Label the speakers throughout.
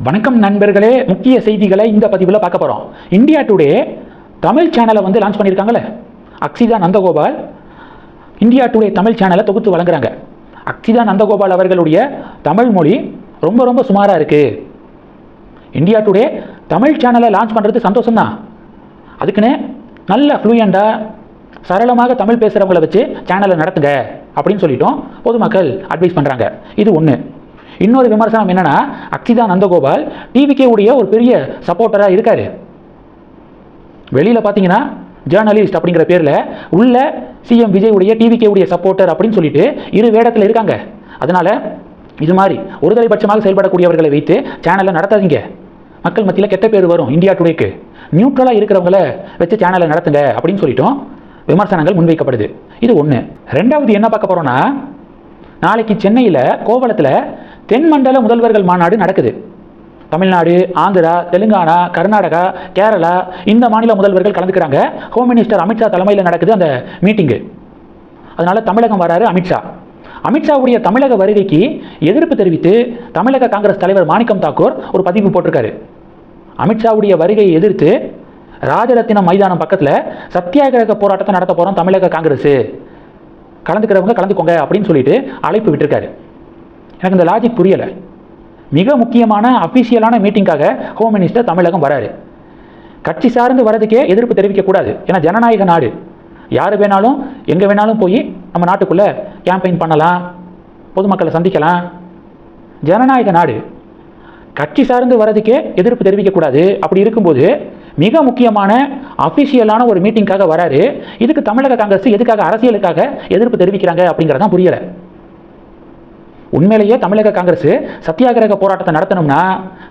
Speaker 1: வணக்கம் நண்பர்களே, முக்கிய செய்திகளை இந்த பதிவில் பார்க்க போகிறோம். இந்தியா டுடே தமிழ் சேனலை லான்ச் பண்ணியிருக்காங்கல்ல, அக்ஷிதா நந்தகோபால் இந்தியா டுடே தமிழ் சேனலை தொகுத்து வழங்குறாங்க. அக்ஷிதா நந்தகோபால் அவர்களுடைய தமிழ் மொழி ரொம்ப சுமாராக இருக்குது. இந்தியா டுடே தமிழ் சேனலை லான்ச் பண்ணுறது சந்தோஷம்தான். அதுக்குன்னு நல்ல ஃப்ளூயண்டாக சரளமாக தமிழ் பேசுகிறவங்கள வச்சு சேனலை நடத்துங்க அப்படின்னு சொல்லிட்டோம் பொதுமக்கள் அட்வைஸ் பண்ணுறாங்க. இது ஒன்று. இன்னொரு விமர்சனம் என்னன்னா, அக்ஷிதா நந்தகோபால் டிவிகே உடைய ஒரு பெரிய சப்போர்ட்டராக இருக்காரு. வெளியில் பார்த்தீங்கன்னா ஜேர்னலிஸ்ட் அப்படிங்கிற பேரில் உள்ள சிஎம் விஜய் உடைய டிவிகே உடைய சப்போர்ட்டர் அப்படின்னு சொல்லிட்டு இரு வேடத்தில் இருக்காங்க. அதனால இது மாதிரி ஒருதலைபட்சமாக செயல்படக்கூடியவர்களை வைத்து சேனலை நடத்தாதீங்க. மக்கள் மத்தியில் கெட்ட பேர் வரும். இந்தியா டுடேக்கு நியூட்ரலாக இருக்கிறவங்கள வச்சு சேனலை நடத்துங்க அப்படின்னு சொல்லிட்டோம் விமர்சனங்கள் முன்வைக்கப்படுது. இது ஒன்று. ரெண்டாவது என்ன பார்க்க போகிறோன்னா, நாளைக்கு சென்னையில் கோவளத்தில் தென்மண்டல முதல்வர்கள் மாநாடு நடக்குது. தமிழ்நாடு, ஆந்திரா, தெலுங்கானா, கர்நாடகா, கேரளா இந்த மாநில முதல்வர்கள் கலந்துக்கிறாங்க. ஹோம் மினிஸ்டர் அமித்ஷா தலைமையில் நடக்குது அந்த மீட்டிங்கு. அதனால தமிழகம் வராரு அமித்ஷா. அமித்ஷாவுடைய தமிழக வருகைக்கு எதிர்ப்பு தெரிவித்து தமிழக காங்கிரஸ் தலைவர் மாணிக்கம் தாக்கூர் ஒரு பதிவு போட்டிருக்காரு. அமித்ஷாவுடைய வருகையை எதிர்த்து ராஜரத்தினம் மைதானம் பக்கத்தில் சத்தியாகிரக போராட்டத்தை நடத்த போகிறோம் தமிழக காங்கிரஸ், கலந்துக்கிறவங்க கலந்துக்கோங்க அப்படின்னு சொல்லிட்டு அழைப்பு விட்டுருக்காரு. எனக்கு இந்த லாஜிக் புரியலை. மிக முக்கியமான அஃபிஷியலான மீட்டிங்காக ஹோம் மினிஸ்டர் தமிழகம் வராரு. கட்சி சார்ந்து வரதுக்கே எதிர்ப்பு தெரிவிக்கக்கூடாது. ஏன்னா ஜனநாயக நாடு, யார் வேணாலும் எங்கே வேணாலும் போய் நம்ம நாட்டுக்குள்ளே கேம்பெயின் பண்ணலாம், பொதுமக்களை சந்திக்கலாம். ஜனநாயக நாடு. கட்சி சார்ந்து வரதுக்கே எதிர்ப்பு தெரிவிக்கக்கூடாது. அப்படி இருக்கும்போது மிக முக்கியமான அஃபிஷியலான ஒரு மீட்டிங்காக வராரு. இதுக்கு தமிழக காங்கிரஸ் எதுக்காக அரசியலுக்காக எதிர்ப்பு தெரிவிக்கிறாங்க அப்படிங்கிறதான் புரியலை. உண்மையிலேயே தமிழக காங்கிரஸ் சத்தியாகிரக போராட்டத்தை நடத்தணும்னா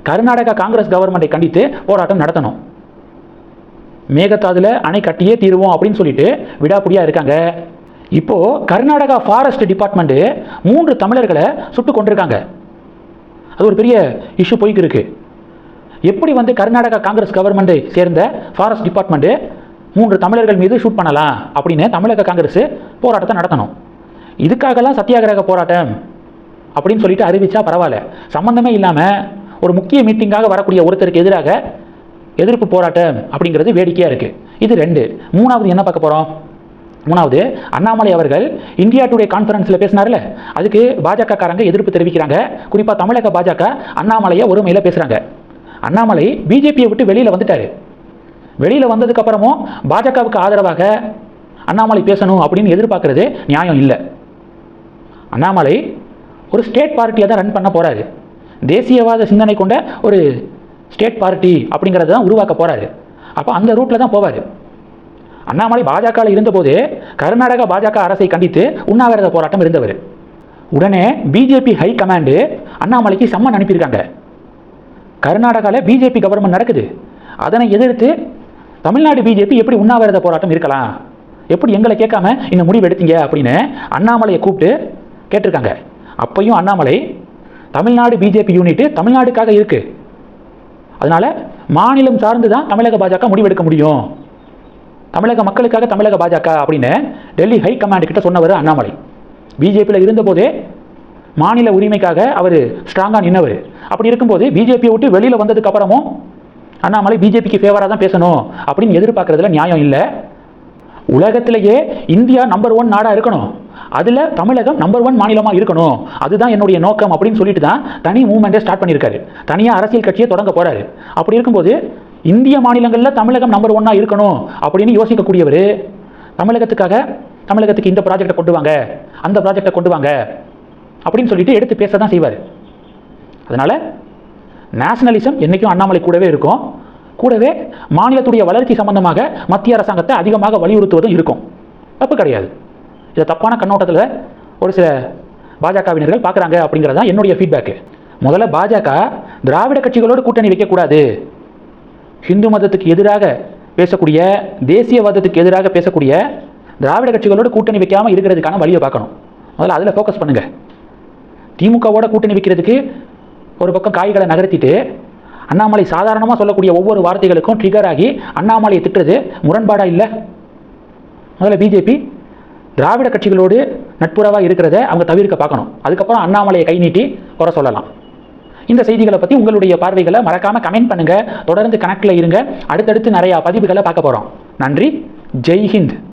Speaker 1: கர்நாடகா காங்கிரஸ் கவர்மெண்ட்டை கண்டித்து போராட்டம் நடத்தணும். மேகதாதுல அணை கட்டியே தீருவோம் அப்படின்னு சொல்லிட்டு விடாப்புடியாக இருக்காங்க. இப்போ கர்நாடகா ஃபாரஸ்ட் டிபார்ட்மெண்ட் 3 தமிழர்களை சுட்டு கொண்டிருக்காங்க. அது ஒரு பெரிய இஷ்யூ போய்க்கு இருக்கு. எப்படி கர்நாடகா காங்கிரஸ் கவர்மெண்ட்டை சேர்ந்த ஃபாரஸ்ட் டிபார்ட்மெண்ட் 3 தமிழர்கள் மீது ஷூட் பண்ணலாம் அப்படின்னு தமிழக காங்கிரஸ் போராட்டத்தை நடத்தணும். இதுக்காகலாம் சத்தியாகிரக போராட்டம் அப்படின்னு சொல்லிட்டு அறிவிச்சா பரவாயில்ல. சம்பந்தமே இல்லாமல் ஒரு முக்கிய மீட்டிங்காக வரக்கூடிய ஒருத்தருக்கு எதிராக எதிர்ப்பு போராட்டம் அப்படிங்கிறது வேடிக்கையாக இருக்குது. இது 2. மூணாவது என்ன பார்க்க போகிறோம்? மூணாவது, அண்ணாமலை அவர்கள் இந்தியா டுடே கான்ஃபரன்ஸில் பேசினார்ல, அதுக்கு பாஜக காரங்க எதிர்ப்பு தெரிவிக்கிறாங்க. குறிப்பாக தமிழக பாஜக அண்ணாமலையை ஒருமையில் பேசுகிறாங்க. அண்ணாமலை பிஜேபியை விட்டு வெளியில் வந்துட்டார். வெளியில் வந்ததுக்கப்புறமும் பாஜகவுக்கு ஆதரவாக அண்ணாமலை பேசணும் அப்படின்னு எதிர்பார்க்கறது நியாயம் இல்லை. அண்ணாமலை ஒரு ஸ்டேட் பார்ட்டியை தான் ரன் பண்ண போகிறாரு. தேசியவாத சிந்தனை கொண்ட ஒரு ஸ்டேட் பார்ட்டி அப்படிங்கிறத தான் உருவாக்க போகிறாரு. அப்போ அந்த ரூட்டில் தான் போவார். அண்ணாமலை பாஜகவில் இருந்தபோது கர்நாடகா பாஜக அரசை கண்டித்து உண்ணாவிரத போராட்டம் இருந்தவர். உடனே பிஜேபி ஹை கமாண்டு அண்ணாமலைக்கு சம்மன் அனுப்பியிருக்காங்க. கர்நாடகாவில் பிஜேபி கவர்மெண்ட் நடக்குது. அதனை எதிர்த்து தமிழ்நாடு பிஜேபி எப்படி உண்ணாவிரத போராட்டம் இருக்கலாம், எப்படி எங்களை கேட்காம இந்த முடிவு எடுத்தீங்க அப்படின்னு அண்ணாமலையை கூப்பிட்டு கேட்டிருக்காங்க. அப்பையும் அண்ணாமலை தமிழ்நாடு பிஜேபி யூனிட் தமிழ்நாடுக்காக இருக்கு, அதனால மாநிலம் சார்ந்து தான் தமிழக பாஜக முடிவெடுக்க முடியும், தமிழக மக்களுக்காக தமிழக பாஜக அப்படின்னு டெல்லி ஹை கமாண்ட் கிட்ட சொன்னவர் அண்ணாமலை. பிஜேபியில் இருந்தபோதே மாநில உரிமைக்காக அவர் ஸ்ட்ராங்காக நின்னவர். அப்படி இருக்கும்போது பிஜேபியை விட்டு வெளியில் வந்ததுக்கு அப்புறமும் அண்ணாமலை பிஜேபிக்கு ஃபேவராக தான் பேசணும் அப்படின்னு எதிர்பார்க்கறதுல நியாயம் இல்லை. உலகத்திலேயே இந்தியா நம்பர் 1 நாடாக இருக்கணும், அதில் தமிழகம் நம்பர் 1 மாநிலமாக இருக்கணும், அதுதான் என்னுடைய நோக்கம் அப்படின்னு சொல்லிட்டு தான் தனி மூவ்மெண்ட்டை ஸ்டார்ட் பண்ணியிருக்காரு. தனியாக அரசியல் கட்சியை தொடங்க போகிறாரு. அப்படி இருக்கும்போது இந்திய மாநிலங்களில் தமிழகம் நம்பர் 1 இருக்கணும் அப்படின்னு யோசிக்கக்கூடியவர் தமிழகத்துக்கு இந்த ப்ராஜெக்டை கொண்டு வாங்க, அந்த ப்ராஜெக்டை கொண்டு வாங்க அப்படின்னு சொல்லிட்டு எடுத்து பேச தான் செய்வார். அதனால் நேஷனலிசம் என்றைக்கும் அண்ணாமலை கூடவே இருக்கும். கூடவே மாநிலத்துடைய வளர்ச்சி சம்பந்தமாக மத்திய அரசாங்கத்தை அதிகமாக வலியுறுத்துவதும் இருக்கும். தப்பு கிடையாது. இதை தப்பான கண்ணோட்டத்தில் ஒரு சில பாஜகவினர்கள் பார்க்குறாங்க அப்படிங்கிறது தான் என்னுடைய ஃபீட்பேக்கு. முதல்ல பாஜக திராவிட கட்சிகளோடு கூட்டணி வைக்கக்கூடாது. ஹிந்து மதத்துக்கு எதிராக பேசக்கூடிய, தேசியவாதத்துக்கு எதிராக பேசக்கூடிய திராவிட கட்சிகளோடு கூட்டணி வைக்காமல் இருக்கிறதுக்கான வழியை பார்க்கணும். முதல்ல அதில் ஃபோக்கஸ் பண்ணுங்கள். திமுகவோட கூட்டணி வைக்கிறதுக்கு ஒரு பக்கம் காய்களை நகர்த்திட்டு அண்ணாமலை சாதாரணமாக சொல்லக்கூடிய ஒவ்வொரு வார்த்தைகளுக்கும் ட்ரிகர் ஆகி அண்ணாமலையை திட்டுறது முரண்பாடாக இல்லை? முதல்ல பிஜேபி திராவிட கட்சிகளோடு நட்புறவாக இருக்கிறத அவங்க தவிர்க்க பார்க்கணும். அதுக்கப்புறம் அண்ணாமலையை கை நீட்டி குறை சொல்லலாம். இந்த செய்திகளை பற்றி உங்களுடைய பார்வைகளை மறக்காமல் கமெண்ட் பண்ணுங்கள். தொடர்ந்து கனெக்டில் இருங்க. அடுத்தடுத்து நிறையா பதிவுகளை பார்க்க போகிறோம். நன்றி. ஜெய் ஹிந்த்.